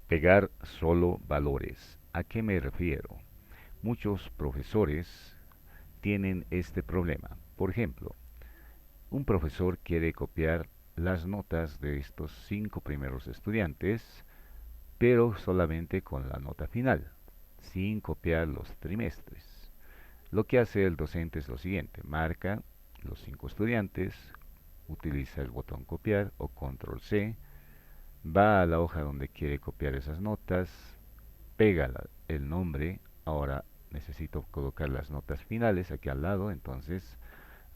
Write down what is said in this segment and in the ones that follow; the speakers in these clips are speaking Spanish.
Pegar solo valores. ¿A qué me refiero? Muchos profesores tienen este problema. Por ejemplo, un profesor quiere copiar las notas de estos 5 primeros estudiantes, pero solamente con la nota final, sin copiar los trimestres. Lo que hace el docente es lo siguiente: marca los 5 estudiantes, utiliza el botón copiar o control C, va a la hoja donde quiere copiar esas notas, pega el nombre. Ahora necesito colocar las notas finales aquí al lado, entonces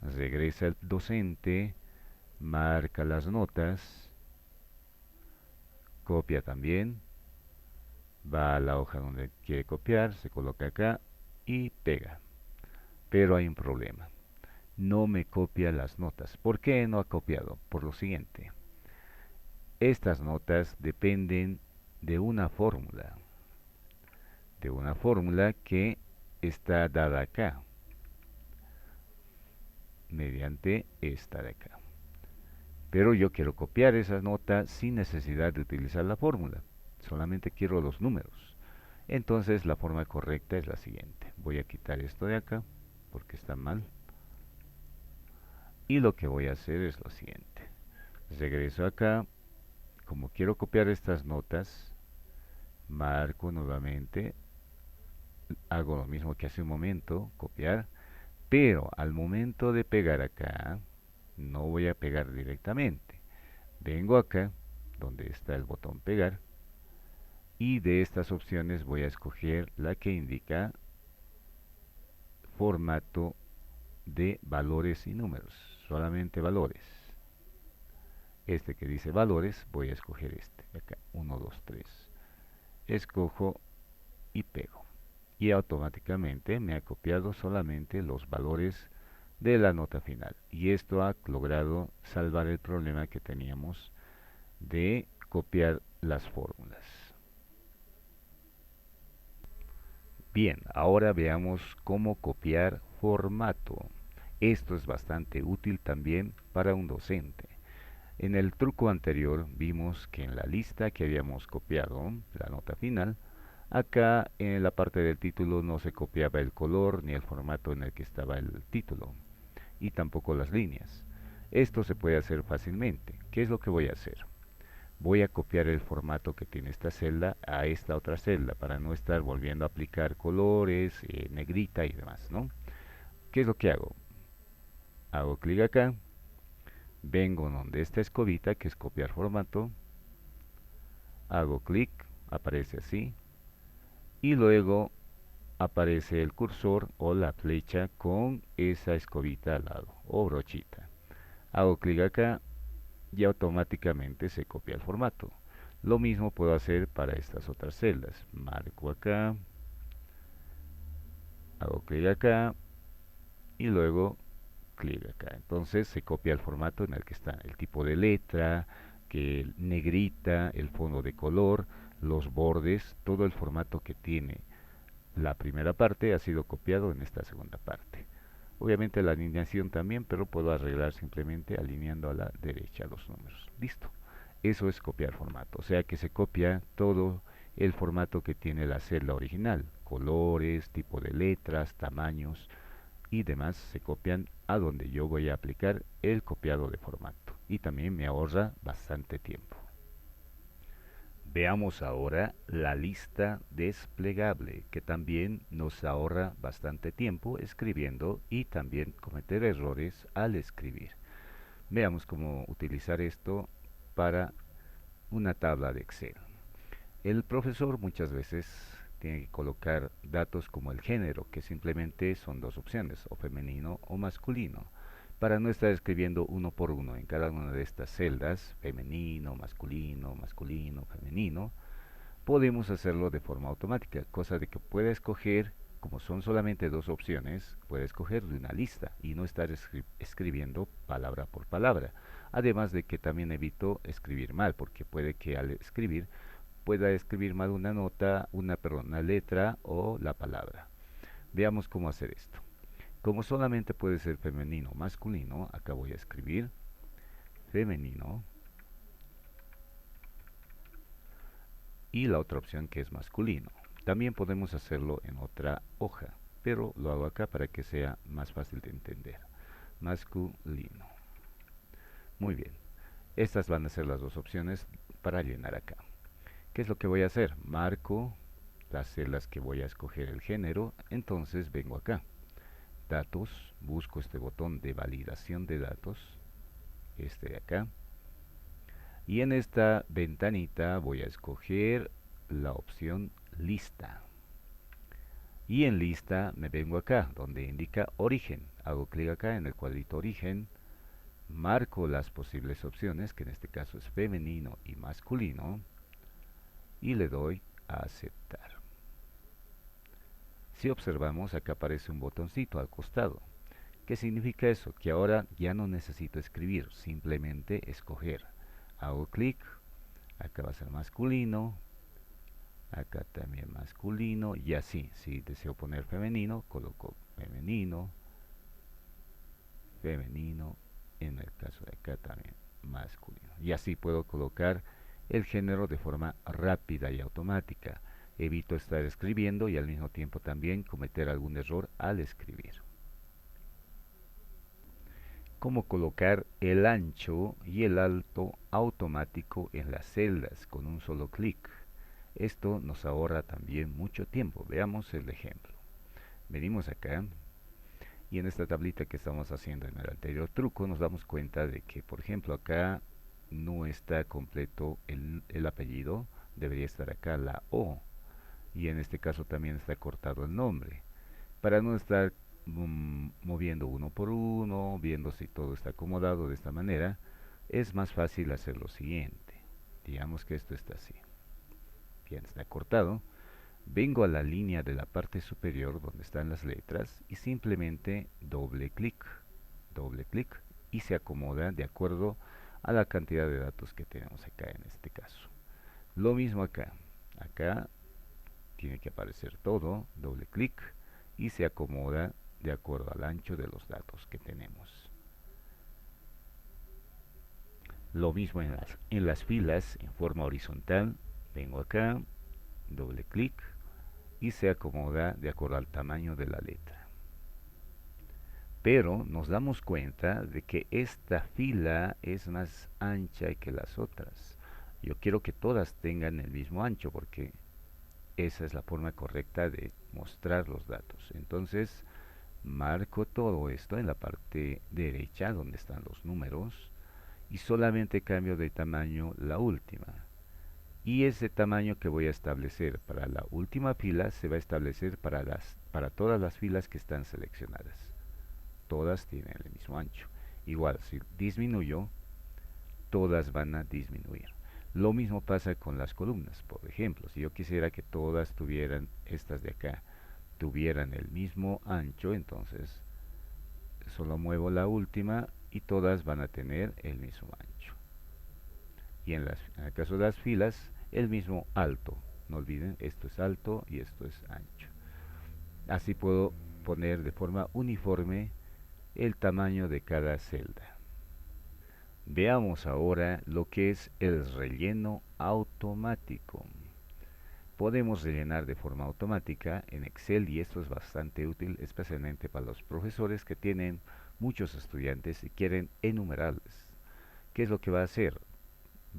regresa el docente, marca las notas, copia también, va a la hoja donde quiere copiar, se coloca acá y pega. Pero hay un problema: no me copia las notas. ¿Por qué no ha copiado? Por lo siguiente: estas notas dependen de una fórmula que está dada acá, mediante esta de acá. Pero yo quiero copiar esas notas sin necesidad de utilizar la fórmula, solamente quiero los números. Entonces la forma correcta es la siguiente: voy a quitar esto de acá porque está mal, y lo que voy a hacer es lo siguiente: regreso acá, como quiero copiar estas notas, marco nuevamente, hago lo mismo que hace un momento, copiar, pero al momento de pegar acá, no voy a pegar directamente. Vengo acá, donde está el botón pegar, y de estas opciones voy a escoger la que indica formato de valores y números, solamente valores. Este que dice valores, voy a escoger este, acá, 1, 2, 3. Escojo y pego. Y automáticamente me ha copiado solamente los valores de la nota final. Y esto ha logrado salvar el problema que teníamos de copiar las fórmulas. Bien, ahora veamos cómo copiar formato. Esto es bastante útil también para un docente. En el truco anterior vimos que en la lista que habíamos copiado, la nota final, acá en la parte del título no se copiaba el color ni el formato en el que estaba el título, y tampoco las líneas. Esto se puede hacer fácilmente. ¿Qué es lo que voy a hacer? Voy a copiar el formato que tiene esta celda a esta otra celda para no estar volviendo a aplicar colores, negrita y demás, ¿no? ¿Qué es lo que hago? Hago clic acá, vengo donde esta escobita que es copiar formato, hago clic, aparece así, y luego aparece el cursor o la flecha con esa escobita al lado o brochita. Hago clic acá y automáticamente se copia el formato. Lo mismo puedo hacer para estas otras celdas. Marco acá, hago clic acá y luego clic acá. Entonces se copia el formato en el que está el tipo de letra, que negrita, el fondo de color, los bordes, todo el formato que tiene la primera parte ha sido copiado en esta segunda parte. Obviamente la alineación también, pero puedo arreglar simplemente alineando a la derecha los números. Listo. Eso es copiar formato. O sea que se copia todo el formato que tiene la celda original. Colores, tipo de letras, tamaños y demás se copian a donde yo voy a aplicar el copiado de formato. Y también me ahorra bastante tiempo. Veamos ahora la lista desplegable, que también nos ahorra bastante tiempo escribiendo y también cometer errores al escribir. Veamos cómo utilizar esto para una tabla de Excel. El profesor muchas veces tiene que colocar datos como el género, que simplemente son dos opciones, o femenino o masculino, para no estar escribiendo uno por uno en cada una de estas celdas, femenino, masculino, masculino, femenino. Podemos hacerlo de forma automática, cosa de que pueda escoger, como son solamente dos opciones, puede escoger de una lista y no estar escribiendo palabra por palabra. Además de que también evito escribir mal, porque puede que al escribir pueda escribir mal una nota, una letra o la palabra. Veamos cómo hacer esto. Como solamente puede ser femenino o masculino, acá voy a escribir femenino. y la otra opción que es masculino. También podemos hacerlo en otra hoja, pero lo hago acá para que sea más fácil de entender. Masculino. Muy bien. Estas van a ser las dos opciones para llenar acá. ¿Qué es lo que voy a hacer? Marco las celdas que voy a escoger el género, entonces vengo acá. Datos, busco este botón de validación de datos, este de acá. Y en esta ventanita voy a escoger la opción lista. Y en lista me vengo acá, donde indica origen. Hago clic acá en el cuadrito origen, marco las posibles opciones, que en este caso es femenino y masculino, y le doy a aceptar. Si observamos, acá aparece un botoncito al costado. ¿Qué significa eso? Que ahora ya no necesito escribir, simplemente escoger. Hago clic, acá va a ser masculino, acá también masculino, y así. Si deseo poner femenino, coloco femenino, femenino, en el caso de acá también masculino. Y así puedo colocar el género de forma rápida y automática. Evito estar escribiendo y al mismo tiempo también cometer algún error al escribir. Cómo colocar el ancho y el alto automático en las celdas con un solo clic. Esto nos ahorra también mucho tiempo. Veamos el ejemplo. Venimos acá y en esta tablita que estamos haciendo en el anterior truco nos damos cuenta de que, por ejemplo, acá no está completo el apellido, debería estar acá la O, y en este caso también está cortado el nombre. Para no estar moviendo uno por uno, viendo si todo está acomodado de esta manera, es más fácil hacer lo siguiente. Digamos que esto está así. Bien, está cortado. Vengo a la línea de la parte superior donde están las letras y simplemente doble clic y se acomoda de acuerdo a la cantidad de datos que tenemos acá en este caso. Lo mismo acá. Acá tiene que aparecer todo, doble clic y se acomoda de acuerdo al ancho de los datos que tenemos. Lo mismo en las filas en forma horizontal. Vengo acá, doble clic y se acomoda de acuerdo al tamaño de la letra. Pero nos damos cuenta de que esta fila es más ancha que las otras. Yo quiero que todas tengan el mismo ancho porque esa es la forma correcta de mostrar los datos. Entonces, marco todo esto en la parte derecha donde están los números y solamente cambio de tamaño la última. Y ese tamaño que voy a establecer para la última fila se va a establecer para todas las filas que están seleccionadas. Todas tienen el mismo ancho. Igual, si disminuyo, todas van a disminuir. Lo mismo pasa con las columnas. Por ejemplo, si yo quisiera que todas tuvieran, estas de acá, tuvieran el mismo ancho, entonces solo muevo la última y todas van a tener el mismo ancho. Y en el caso de las filas, el mismo alto. No olviden, esto es alto y esto es ancho. Así puedo poner de forma uniforme el tamaño de cada celda. Veamos ahora lo que es el relleno automático. Podemos rellenar de forma automática en Excel y esto es bastante útil, especialmente para los profesores que tienen muchos estudiantes y quieren enumerarles. ¿Qué es lo que va a hacer?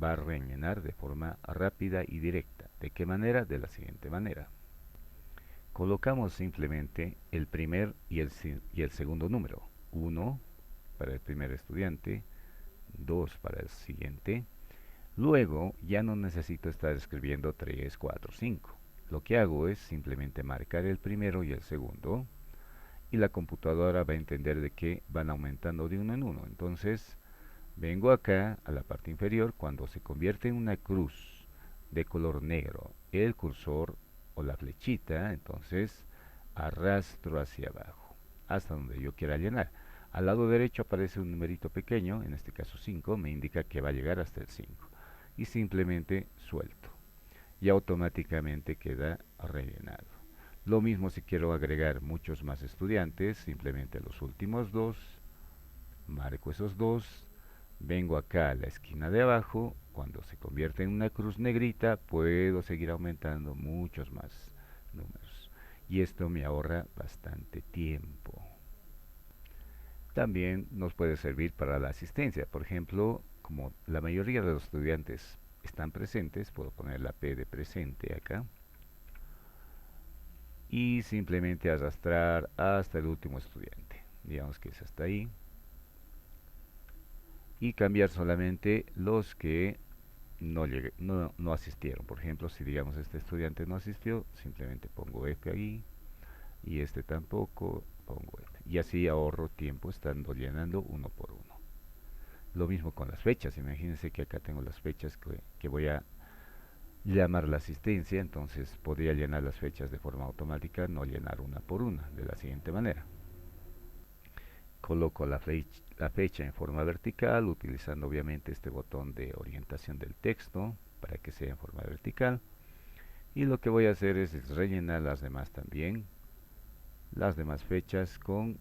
Va a rellenar de forma rápida y directa. ¿De qué manera? De la siguiente manera. Colocamos simplemente el primer y el segundo número. 1 para el primer estudiante, 2 para el siguiente. Luego ya no necesito estar escribiendo 3, 4, 5. Lo que hago es simplemente marcar el primero y el segundo y la computadora va a entender de que van aumentando de uno en uno. Entonces vengo acá a la parte inferior, cuando se convierte en una cruz de color negro el cursor o la flechita, entonces arrastro hacia abajo hasta donde yo quiera llenar. Al lado derecho aparece un numerito pequeño, en este caso 5, me indica que va a llegar hasta el 5 y simplemente suelto y automáticamente queda rellenado. Lo mismo si quiero agregar muchos más estudiantes, simplemente los últimos dos, marco esos dos, Vengo acá a la esquina de abajo, cuando se convierte en una cruz negrita, puedo seguir aumentando muchos más números. Y esto me ahorra bastante tiempo. También nos puede servir para la asistencia. Por ejemplo, como la mayoría de los estudiantes están presentes, puedo poner la P de presente acá y simplemente arrastrar hasta el último estudiante. Digamos que es hasta ahí. Y cambiar solamente los que no asistieron. Por ejemplo, si digamos este estudiante no asistió, simplemente pongo F ahí y este tampoco, pongo F. Y así ahorro tiempo estando llenando uno por uno. Lo mismo con las fechas. Imagínense que acá tengo las fechas que voy a llamar la asistencia, entonces podría llenar las fechas de forma automática, no llenar una por una, de la siguiente manera. Coloco la fecha en forma vertical, utilizando obviamente este botón de orientación del texto para que sea en forma vertical. Y lo que voy a hacer es rellenar las demás también, las demás fechas con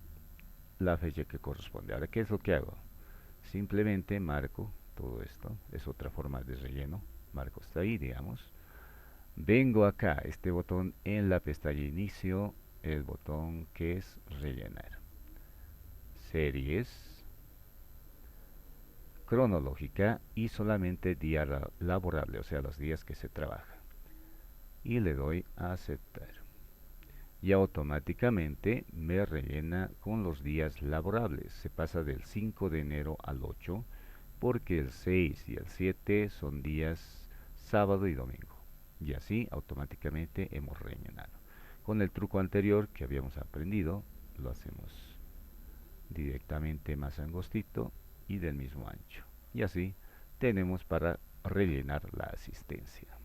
la fecha que corresponde. Ahora, ¿qué es lo que hago? Simplemente marco todo esto, es otra forma de relleno, marco hasta ahí, digamos. Vengo acá, este botón en la pestaña inicio, el botón que es rellenar. Series, cronológica y solamente día laborable, o sea, los días que se trabaja. Y le doy a aceptar. Y automáticamente me rellena con los días laborables. Se pasa del 5 de enero al 8 porque el 6 y el 7 son días sábado y domingo. Y así automáticamente hemos rellenado. Con el truco anterior que habíamos aprendido, lo hacemos directamente más angostito y del mismo ancho. Y así tenemos para rellenar la asistencia.